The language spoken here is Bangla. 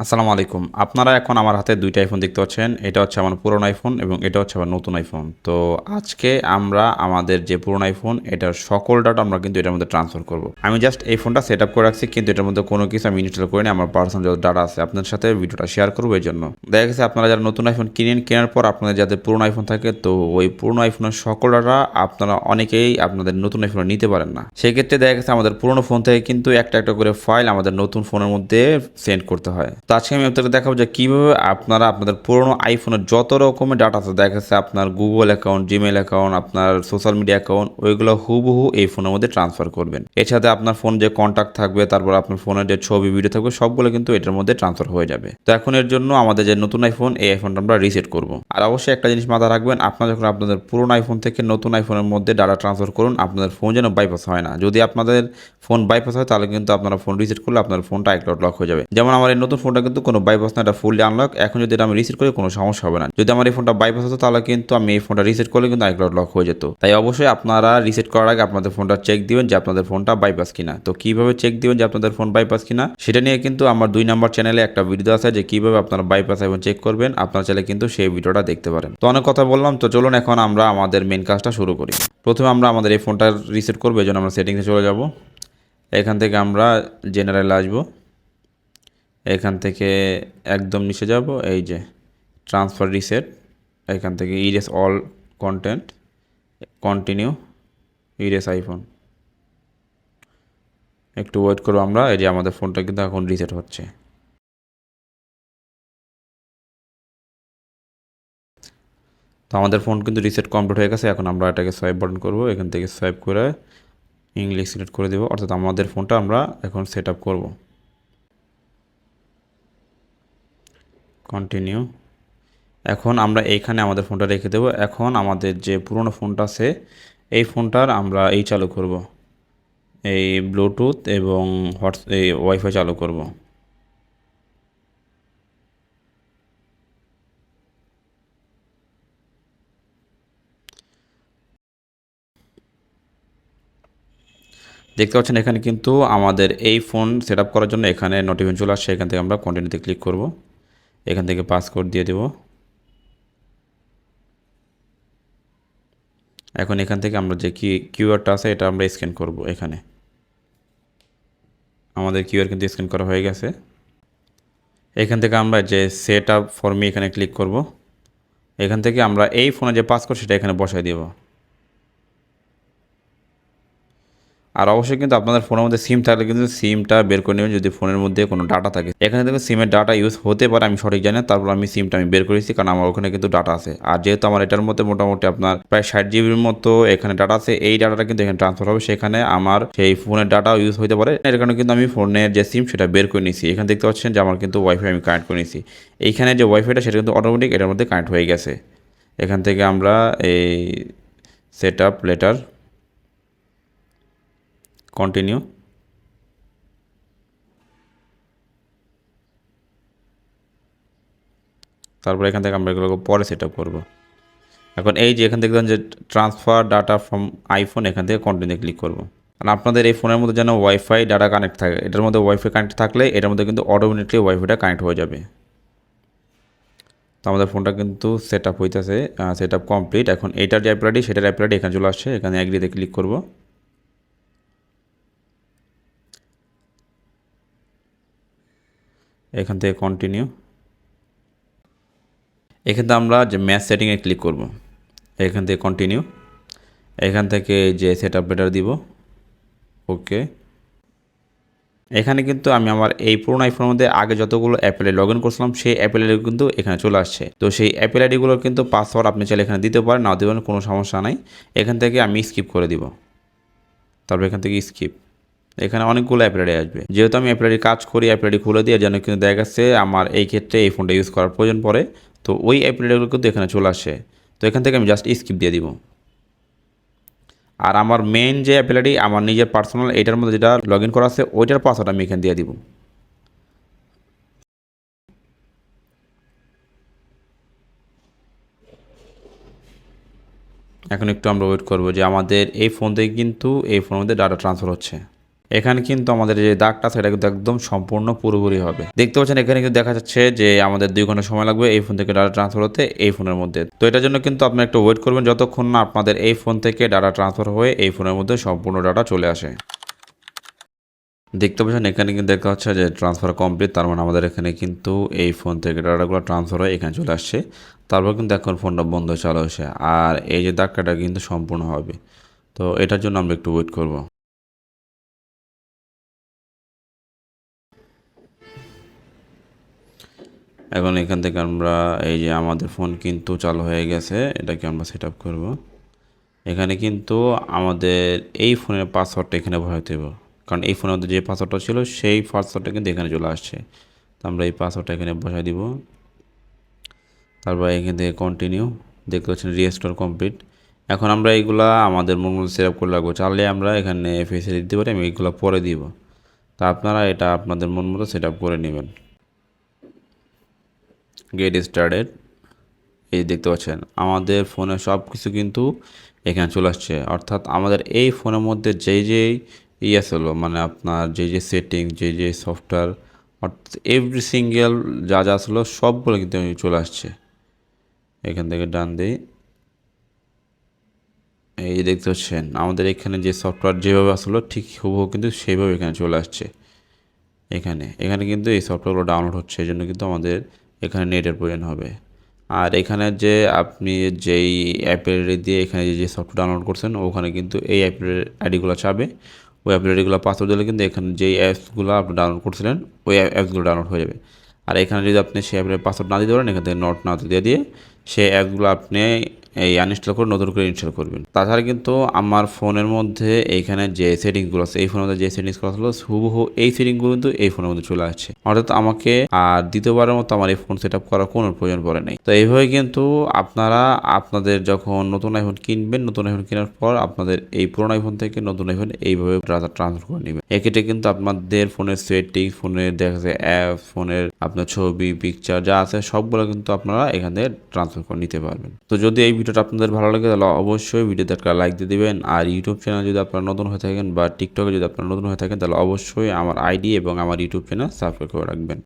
আসসালামু আলাইকুম। আপনারা এখন আমার হাতে ২ টা আইফোন দেখতে পাচ্ছেন। এটা হচ্ছে আমার পুরনো আইফোন এবং এটা হচ্ছে আমার নতুন আইফোন। তো আজকে আমরা আমাদের যে পুরনো আইফোন এটার সকল ডাটা আমরা কিন্তু এটার মধ্যে ট্রান্সফার করব। আমি জাস্ট এই ফোনটা সেটআপ করে রাখছি কিন্তু এটার মধ্যে কোনো কিছু আমি ইনস্টল করিনি। আমার পার্সোনাল যত ডাটা আছে আপনাদের সাথে ভিডিওটা শেয়ার করব এজন্য। দেখা গেছে আপনারা যারা নতুন আইফোন কেনার পর আপনাদের যাদের পুরনো আইফোন থাকে তো ওই পুরনো আইফোনের সকল ডাটা আপনারা অনেকেই আপনাদের নতুন আইফোনে নিতে পারেন না। সেক্ষেত্রে দেখা গেছে আমাদের পুরনো ফোন থেকে কিন্তু একটা করে ফাইল আমাদের নতুন ফোনের মধ্যে সেন্ড করতে হয়। তো আজকে আমি আপনাদের দেখাবো যে কীভাবে আপনারা আপনাদের পুরনো আইফোনের যত রকমের ডাটা আছে দেখা যাচ্ছে আপনার গুগল অ্যাকাউন্ট, জিমেল অ্যাকাউন্ট, আপনার সোশ্যাল মিডিয়া অ্যাকাউন্ট ওইগুলো হুবহু এই ফোনের মধ্যে ট্রান্সফার করবেন। এর সাথে আপনার ফোন যে কন্ট্যাক্ট থাকবে, তারপর আপনার ফোনের যে ছবি ভিডিও থাকবে সবগুলো কিন্তু এটার মধ্যে ট্রান্সফার হয়ে যাবে। তো এখন এর জন্য আমাদের যে নতুন আইফোন এই আইফোনটা আমরা রিসেট করব। আর অবশ্যই একটা জিনিস মাথায় রাখবেন, আপনারা যখন আপনাদের পুরনো আইফোন থেকে নতুন আইফোনের মধ্যে ডাটা ট্রান্সফার করুন আপনাদের ফোন যেন বাইপাস হয় না। যদি আপনাদের ফোন বাইপাস হয় তাহলে কিন্তু আপনারা ফোন রিসেট করলে আপনার ফোনটা আইক্লাউড লক হয়ে যাবে। যেমন আমার এই নতুন ফোনটা কিন্তু কোনো বাইপাস না, এটা ফুললি আনলক। এখন যদি এটা আমি রিসেট করি কোনো সমস্যা হবে না। যদি আমার এই ফোনটা বাইপাস হতো তাহলে কিন্তু আমি এই ফোনটা রিসেট করলে কিন্তু আইক্লাউড লক হয়ে যেত। তাই অবশ্যই আপনারা রিসেট করার আগে আপনাদের ফোনটা চেক দিবেন যে আপনাদের ফোনটা বাইপাস কিনা। তো কিভাবে চেক দিবেন যে আপনাদের ফোন বাইপাস কিনা সেটা নিয়ে কিন্তু আমার 2 নম্বর চ্যানেলে একটা ভিডিও আছে যে কিভাবে আপনারা বাইপাস আইফোন চেক করবেন। আপনারা চাইলে কিন্তু সেই ভিডিওটা দেখতে পারেন। তো অনেক কথা বললাম, তো চলুন এখন আমরা আমাদের মেন কাজটা শুরু করি। প্রথমে আমরা আমাদের এই ফোনটা রিসেট করবো, এই জন্য আমরা সেটিংসে চলে যাব। এখান থেকে আমরা জেনারেলে আসবো। এখান থেকে একদম নিচে যাব, এই যে ট্রান্সফার রিসেট, এখান থেকে ইরেস অল কন্টেন্ট, কন্টিনিউ, ইরেস আইফোন। একটু ওয়েট করবো আমরা, এই যে আমাদের ফোনটা কিন্তু এখন রিসেট হচ্ছে। তো আমাদের ফোন কিন্তু রিসেট কমপ্লিট হয়ে গেছে। এখন আমরা এটাকে সোয়াইপ বাটন করবো, এখান থেকে সোয়াইপ করে ইংলিশ সিলেক্ট করে দেবো, অর্থাৎ আমাদের ফোনটা আমরা এখন সেট আপ করবো। কন্টিনিউ। এখন আমরা এইখানে আমাদের ফোনটা রেখে দেবো। এখন আমাদের যে পুরনো ফোনটা আছে এই ফোনটার আমরা এই চালু করব, এই ব্লুটুথ এবং এই ওয়াইফাই চালু করব। দেখতে পাচ্ছেন এখানে কিন্তু আমাদের এই ফোন সেট আপ করার জন্য এখানে নোটিফিকেশন চলে আসছে। এখান থেকে আমরা কন্টিনিউতে ক্লিক করব, এখান থেকে পাসকোড দিয়ে দেব। এখন এখান থেকে আমরা যে কিউআরটা আছে এটা আমরা স্ক্যান করব। এখানে আমাদের কিউআর কিন্তু স্ক্যান করা হয়ে গেছে। এখান থেকে আমরা যে সেট আপ ফর মি এখানে ক্লিক করব। এখান থেকে আমরা এই ফোনে যে পাসকোড সেটা এখানে বসাই দেব। আর অবশ্যই কিন্তু আপনাদের ফোনের মধ্যে সিম থাকলে কিন্তু সিমটা বের করে নেবেন যদি ফোনের মধ্যে কোনো ডাটা থাকে। এখানে দেখুন সিমের ডাটা ইউজ হতে পারে, আমি সঠিক জানি না, তারপর আমি সিমটা বের করেছি কারণ আমার ওখানে কিন্তু ডাটা আছে। আর যেহেতু আমার এটার মধ্যে মোটামুটি আপনার প্রায় 60 জিবির মতো এখানে ডাটা আছে, এই ডাটাটা কিন্তু এখানে ট্রান্সফার হবে, সেখানে আমার সেই ফোনের ডাটাও ইউজ হতে পারে। এর কারণে কিন্তু আমি ফোনের যে সিম সেটা বের করে নিয়েছি। এখানে দেখতে পাচ্ছেন যে আমার কিন্তু ওয়াইফাই আমি কানেক্ট করে নিয়েছি। এইখানে যে ওয়াইফাইটা সেটা কিন্তু অটোমেটিক এটার মধ্যে কানেক্ট হয়ে গেছে। এখান থেকে আমরা এই সেট আপ লেটার, কন্টিনিউ, তারপর এখান থেকে আমরা এগুলোকে পরে সেট আপ করবো। এখন এই যে এখান থেকে যে ট্রান্সফার ডাটা ফ্রম আইফোন, এখান থেকে কন্টিনিউ ক্লিক করবো। আর আপনাদের এই ফোনের মধ্যে যেন ওয়াইফাই ডাটা কানেক্ট থাকে, এটার মধ্যে ওয়াইফাই কানেক্ট থাকলে এটার মধ্যে কিন্তু অটোমেটিকলি ওয়াইফাইটা কানেক্ট হয়ে যাবে। তো আমাদের ফোনটা কিন্তু সেট আপ হইতেছে, সেট আপ কমপ্লিট। এখন এইটার যে অ্যাপ্লাইডি সেটার অ্যাপ্লাইডি এখানে চলে আসছে, এখানে অ্যাগ্রিতে ক্লিক করব। এখান থেকে কন্টিনিউ, এখান থেকে আমরা যে ম্যাচ সেটিংয়ে ক্লিক করব। এখান থেকে কন্টিনিউ, এখান থেকে যে সেট আপ বেটার দিব, ওকে। এখানে কিন্তু আমি আমার এই পুরোনো আইফোনের মধ্যে আগে যতগুলো অ্যাপেল আইডি লগ ইন করছিলাম সেই অ্যাপেল আইডি কিন্তু এখানে চলে আসছে। তো সেই অ্যাপেল আইডিগুলোর কিন্তু পাসওয়ার্ড আপনি চাইলে এখানে দিতে পারেন, নাও দেবেন, কোনো সমস্যা নাই। এখান থেকে আমি স্কিপ করে দিব, তারপর এখান থেকে স্কিপ। এখানে অনেকগুলো অ্যাপেল আইডি আসবে, যেহেতু আমি অ্যাপেল আইডি কাজ করি অ্যাপেল আইডি খুলে দিয়ে যেন কিন্তু দেখা যাচ্ছে আমার এই ক্ষেত্রে এই ফোনটা ইউজ করার প্রয়োজন পড়ে, তো ওই অ্যাপেল আইডিগুলো কিন্তু এখানে চলে আসে। তো এখান থেকে আমি জাস্ট স্কিপ দিয়ে দিব। আর আমার মেইন যে অ্যাপেল আইডি আমার নিজের পার্সোনাল এইটার মধ্যে যেটা লগ ইন করা আছে ওইটার পাসওয়ার্ড আমি এখানে দিয়ে দিব। এখন একটু আমরা ওয়েট করবো যে আমাদের এই ফোন থেকে কিন্তু এই ফোনের মধ্যে ডাটা ট্রান্সফার হচ্ছে। এখানে কিন্তু আমাদের যে দাগটা সেটা কিন্তু একদম সম্পূর্ণ পুরোপুরি হবে। দেখতে পাচ্ছেন এখানে কিন্তু দেখা যাচ্ছে যে আমাদের 2 ঘন্টা সময় লাগবে এই ফোন থেকে ডাটা ট্রান্সফার হতে এই ফোনের মধ্যে। তো এটার জন্য কিন্তু আপনি একটু ওয়েট করবেন যতক্ষণ না আপনাদের এই ফোন থেকে ডাটা ট্রান্সফার হয়ে এই ফোনের মধ্যে সম্পূর্ণ ডাটা চলে আসে। দেখতে পাচ্ছেন এখানে কিন্তু দেখা যাচ্ছে যে ট্রান্সফার কমপ্লিট, তার মানে আমাদের এখানে কিন্তু এই ফোন থেকে ডাটাগুলো ট্রান্সফার হয়ে এখানে চলে আসছে। তারপর কিন্তু এখন ফোনটা বন্ধ চালু হয়েছে আর এই যে দাগটা কিন্তু সম্পূর্ণ হবে। তো এটার জন্য আমরা একটু ওয়েট করব। এখন এখান থেকে আমরা এই যে আমাদের ফোন কিন্তু চালু হয়ে গেছে, এটাকে আমরা সেট আপ করবো। এখানে কিন্তু আমাদের এই ফোনের পাসওয়ার্ডটা এখানে বসাতে হবে, কারণ এই ফোনের মধ্যে যে পাসওয়ার্ডটা ছিল সেই পাসওয়ার্ডটা কিন্তু এখানে চলে আসছে। তো আমরা এই পাসওয়ার্ডটা এখানে বসাই দিব। তারপর এখান থেকে কন্টিনিউ, দেখতে পাচ্ছেন রিস্টোর কমপ্লিট। এখন আমরা এইগুলা আমাদের মন মতো সেট আপ করে রাখবো, চাইলে আমরা এখানে ফেসে দিতে পারি, আমি এইগুলো পরে দিব। তা আপনারা এটা আপনাদের মন মতো সেট আপ করে নেবেন। গেট স্টার্টেড, এই দেখতে পাচ্ছেন আমাদের ফোনে সব কিছু কিন্তু এখানে চলে আসছে, অর্থাৎ আমাদের এই ফোনের মধ্যে যেই আসলো মানে আপনার যে সেটিং যে সফটওয়্যার অর্থাৎ এভরি সিঙ্গেল যা আসলো সবগুলো কিন্তু চলে আসছে। এখান থেকে ডান দিই, এই দেখতে পাচ্ছেন আমাদের এখানে যে সফটওয়্যার যেভাবে আসলো ঠিক হুবহু কিন্তু সেইভাবে এখানে চলে আসছে। এখানে কিন্তু এই সফটওয়্যারগুলো ডাউনলোড হচ্ছে, এই জন্য কিন্তু আমাদের এখানে নেটের প্রয়োজন হবে। আর এখানে যে আপনি যেই অ্যাপের দিয়ে এখানে যে সফটওয়্যার ডাউনলোড করছেন ওখানে কিন্তু এই অ্যাপের আইডিগুলো চাবে, ওই অ্যাপের আইডিগুলো পাসওয়ার্ড দিলে কিন্তু এখানে যেই অ্যাপসগুলো আপনি ডাউনলোড করছিলেন ওই অ্যাপসগুলো ডাউনলোড হয়ে যাবে। আর এখানে যদি আপনি সেই অ্যাপের পাসওয়ার্ড না দিতে পারেন এখান থেকে নট না দিয়ে সেই অ্যাপসগুলো আপনি এই আনইনস্টল করে নতুন করে ইনস্টল করবেন। তাছাড়া কিন্তু আমার ফোনের মধ্যে এইখানে যে সেটিংসগুলো আছে এই ফোনের মধ্যে যে সেটিংসগুলো আসলো হুবহু এই সেটিংসগুলো কিন্তু এই ফোনের মধ্যে চলে আসছে, অর্থাৎ আমাকে আর দ্বিতীয়বারের মতো আমার এই ফোন সেট আপ করার কোনো প্রয়োজন পড়ে নাই। তো এইভাবে কিন্তু আপনারা আপনাদের যখন নতুন আইফোন কিনবেন, নতুন আইফোন কেনার পর আপনাদের এই পুরোনো আইফোন থেকে নতুন আইফোন এইভাবে ট্রান্সফার করে নেবেন। এক্ষেত্রে কিন্তু আপনাদের ফোনের সেটিং, ফোনের দেখা যায় অ্যাপ, ফোনের আপনার ছবি, পিকচার যা আছে সবগুলো কিন্তু আপনারা এখান থেকে ট্রান্সফার করে নিতে পারবেন। তো যদি এই ভিডিওটা আপনাদের ভালো লাগে তাহলে অবশ্যই ভিডিওতে একটা লাইক দিয়ে দিবেন। আর ইউটিউব চ্যানেল যদি আপনারা নতুন হয়ে থাকেন বা টিকটকে যদি আপনারা নতুন হয়ে থাকেন তাহলে অবশ্যই আমার আইডি এবং আমার ইউটিউব চ্যানেল সাবস্ক্রাইব করে রাখবেন।